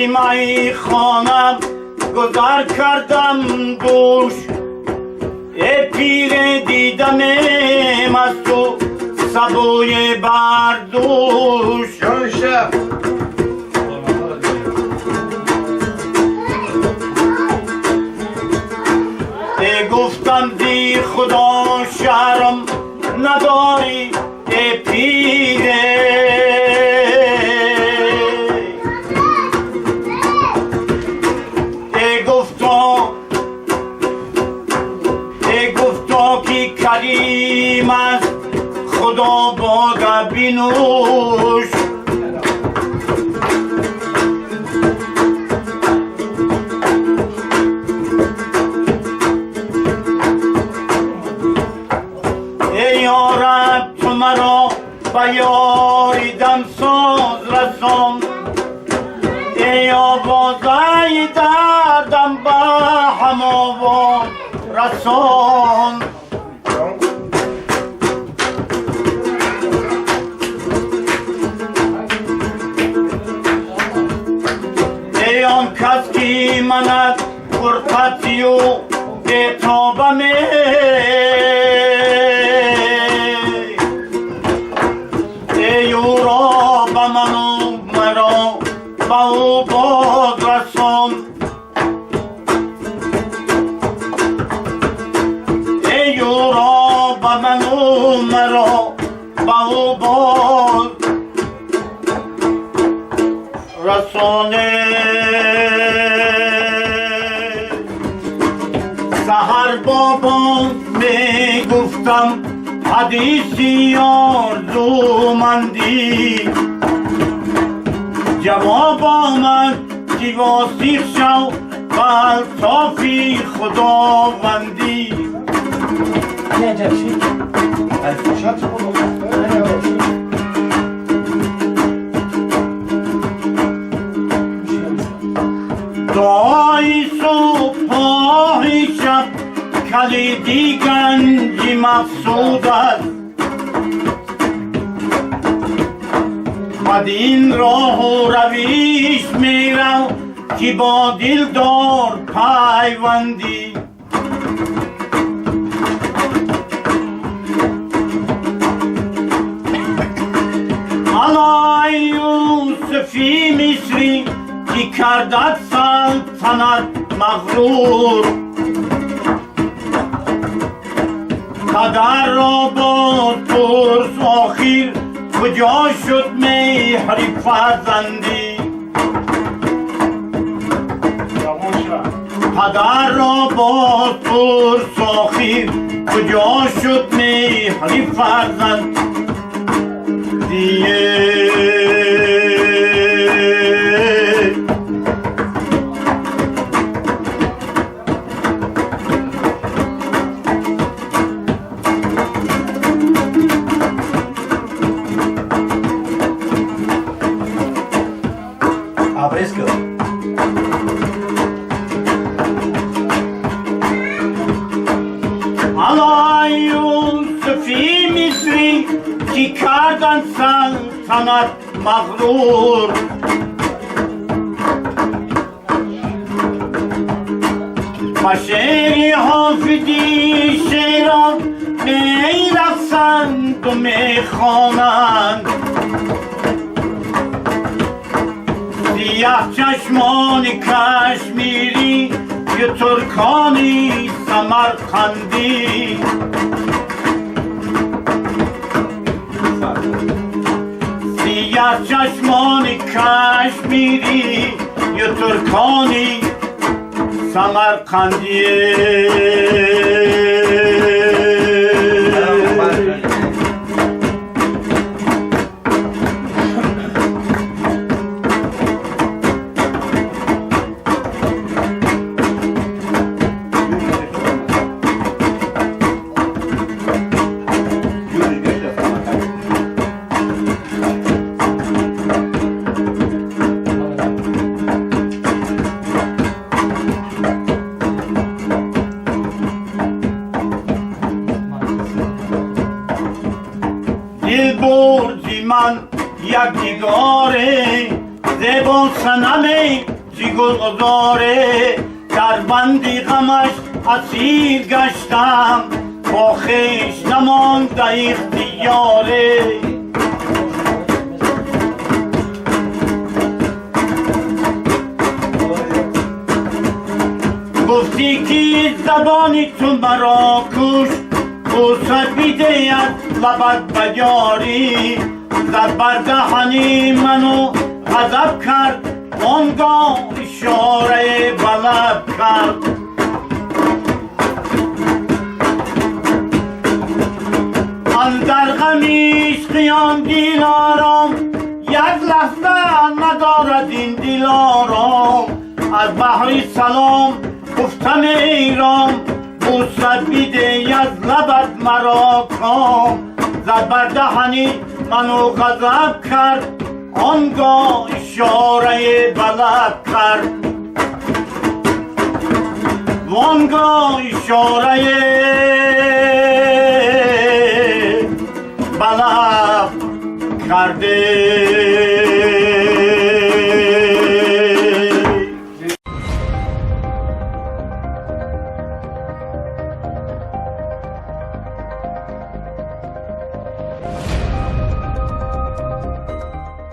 بیمای خانم گذر کردم دوش، ای پیر دیدم از تو سبوی بردوش. ای گفتم دی خدا شرم نداری ای پیره، ای گفتا که کریم است خدا باده بینوش. ای یارب تو مرا به یاری دمساز رسان، ای آوازه دردم به هم آواز رسان. ای آن کس که منت غربتی و بیتابمه، ای او را به من و مرا به او باز رسان. ای او را به من و مرا به او باز رسانه. سحر بابا می گفتم حدیثی آرزومندی، جواب آمد که واسیق شو به الطافی خداوندی. دعای صبح پاهی شب کلیدی گنجی مقصود است، بدین راه و رویش میرم که با دلدار پیوندی. الا ای یوسفی مصری که کردت سلطنت مغرور، قدر را با ترس آخر کجا شد مهر فرزندی. قدر را با ترس آخر کجا شد مهر فرزندی. الا ای یوسفی مصری که کردن سلطنت مغرور، و شعر حافظی شعران می رقصند و می خوانند، سیه چشمان کشمیری یه ترکانی سمرقندی. سیه چشمان کشمیری یه ترکانی سمرقندی. دل بردی من یک نگار زبان صنم جیگل گذاره در بندی غمش اسیر گشتم با خویش نماند اختیاره گفتی که زبانی تو مرا کش بوسد بیدهید لبت بیاری زد بر دهنی منو غضب کرد آنگاه اشاره بلب کرد اندر غمیش قیام دل آرام یک لحظه ندارد این دل آرام از بحر سلام گفتم ایرام بوسد بیده از لبت مرا کام زد بر دهنی منو غضب کرد آنگاه اشاره بلب کرد وانگاه اشاره بلب کرده